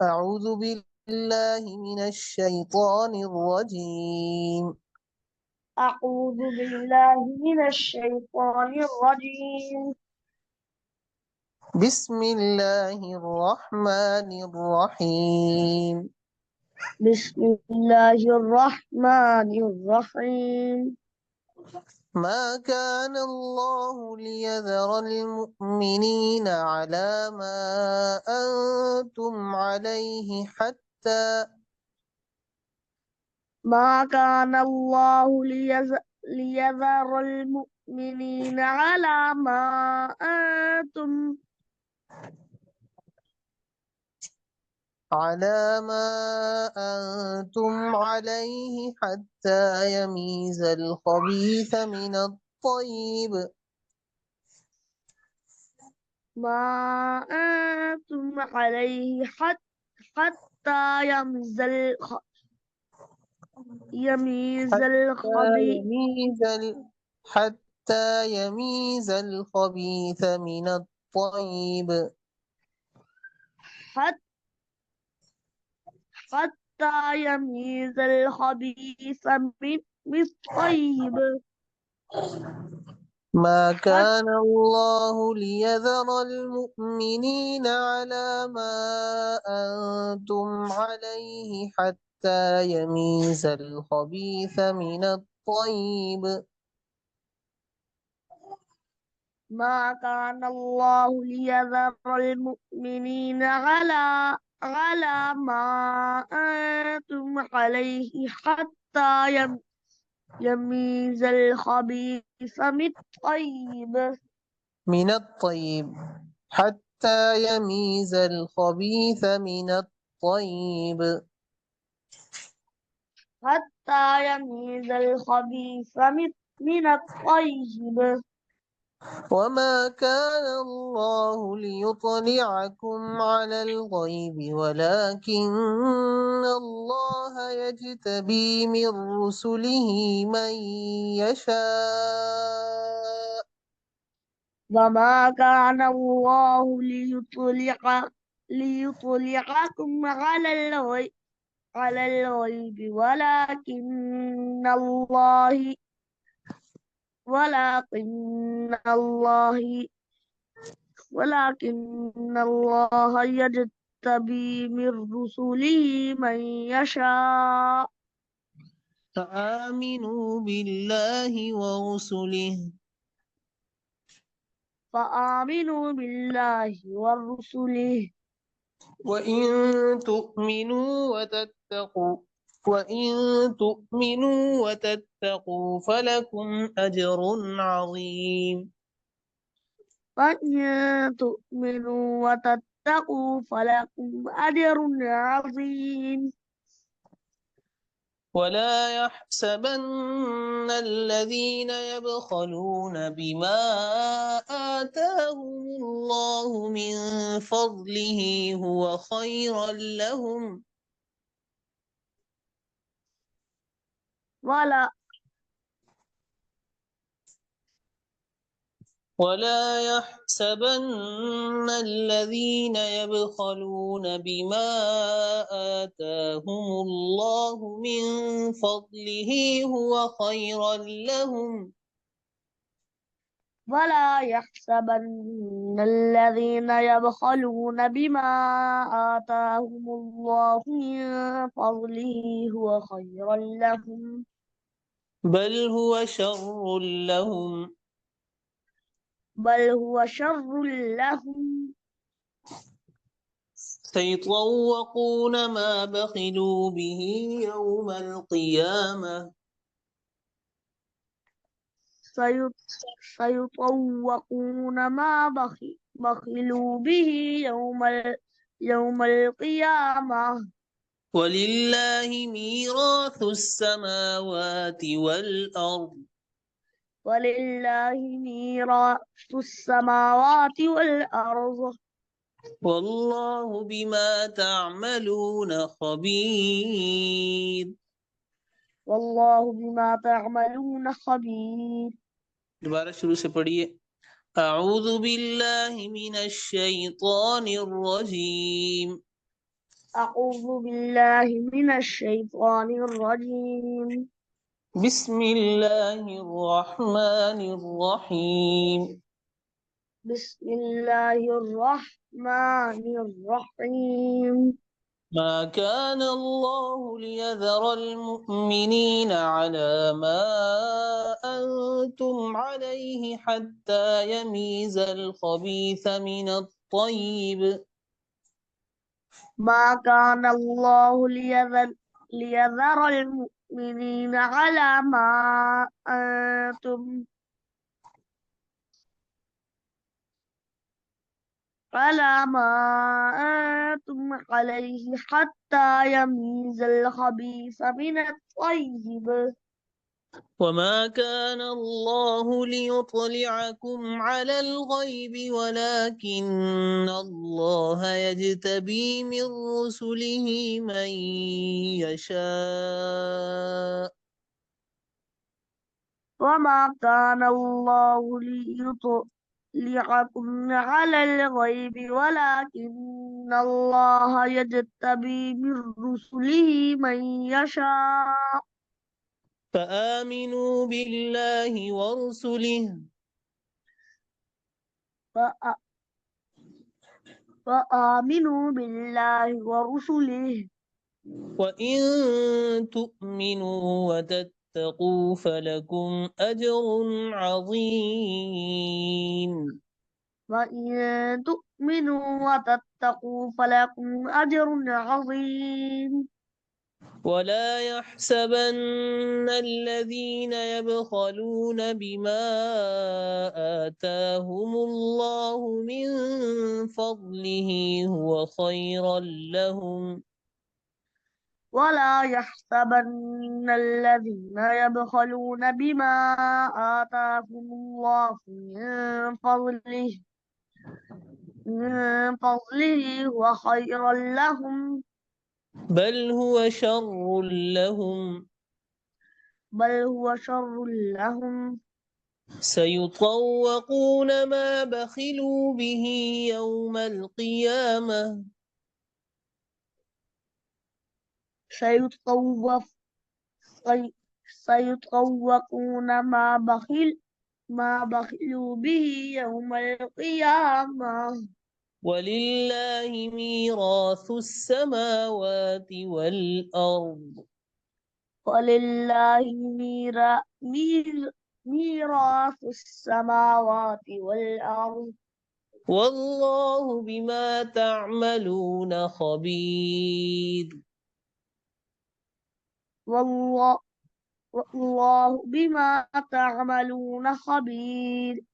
أعوذ بالله من الشيطان الرجيم. أعوذ بالله من الشيطان الرجيم. بسم الله الرحمن الرحيم. بسم الله الرحمن الرحيم. ما كان الله ليذر المؤمنين على ما أنتم عليه ما كان الله ليذر المؤمنين على ما أنتم عليه حتى يميز الخبيث من الطيب. ما أنتم عليه حتى يميز حتى الخبيث يميز حتى يميز الخبيث من الطيب. حتى يميز الخبيث من الطيب. ما كان الله ليذر المؤمنين على ما أنتم عليه حتى يميز الخبيث من الطيب. ما كان الله ليذر المؤمنين على ما أنتم عليه حتى يميز الخبيث من الطيب حتى يميز الخبيث من الطيب. حتى يميز الخبيث من الطيب. وما كان الله ليطلعكم على الغيب ولكن الله يجتبي من رسله من يشاء. وما كان الله ليطلعكم على الغيب ولكن الله يجتبي من رسله من يشاء. فآمنوا بالله ورسله فآمنوا بالله ورسله وإن تؤمنوا وتتقوا وإن تؤمنوا وتتقوا فلكم أجر عظيم. فإن تؤمنوا وتتقوا فلكم أجر عظيم. ولا يحسبن الذين يبخلون بما آتاهم الله من فضله هو خيرا لهم ولا ولا يحسبن الذين يبخلون بما آتاهم الله من فضله هو خيرا لهم ولا يحسبن الذين يبخلون بما آتاهم الله من فضله هو خيرا لهم بل هو شر لهم بل هو شر لهم سيطوقون ما بخلوا به يوم القيامة سيطوقون ما بخلوا به يوم القيامة. ولله ميراث السماوات والأرض ولله ميراث السماوات والأرض والله بما تعملون خبير. والله بما تعملون خبير. दोबारा शुरू से पढ़िए أعوذ بالله من الشيطان الرجيم أعوذ بالله من الشيطان الرجيم. بسم الله الرحمن الرحيم. بسم الله الرحمن الرحيم. ما كان الله ليذر المؤمنين على ما أنتم عليه حتى يميز الخبيث من الطيب. ما كان الله ليذر المؤمنين على ما أنتم عليه حتى يميز الخبيث من الطيب. وما كان الله ليطلعكم على الغيب ولكن الله يجتبي من رسله من يشاء. وما كان الله ليطلعكم على الغيب ولكن الله يجتبي من رسله من يشاء. فآمنوا بالله ورسله فأ- فآمنوا بالله ورسله وإن تؤمنوا وتتقوا فلكم أجر عظيم. وإن تؤمنوا وتتقوا فلكم أجر عظيم. ولا يحسبن الذين يبخلون بما آتاهم الله من فضله هو خيرا لهم. ولا يحسبن الذين يبخلون بما آتاهم الله من فضله هو خيرا لهم، بل هو شر لهم. بل هو شر لهم. سيطوقون ما بخلوا به يوم القيامة. سيطوف سي- سيطوقون ما بخلوا به يوم القيامة. ولله ميراث السماوات والأرض. ولله ميراث السماوات والأرض. والله بما تعملون خبير. والله بما تعملون خبير.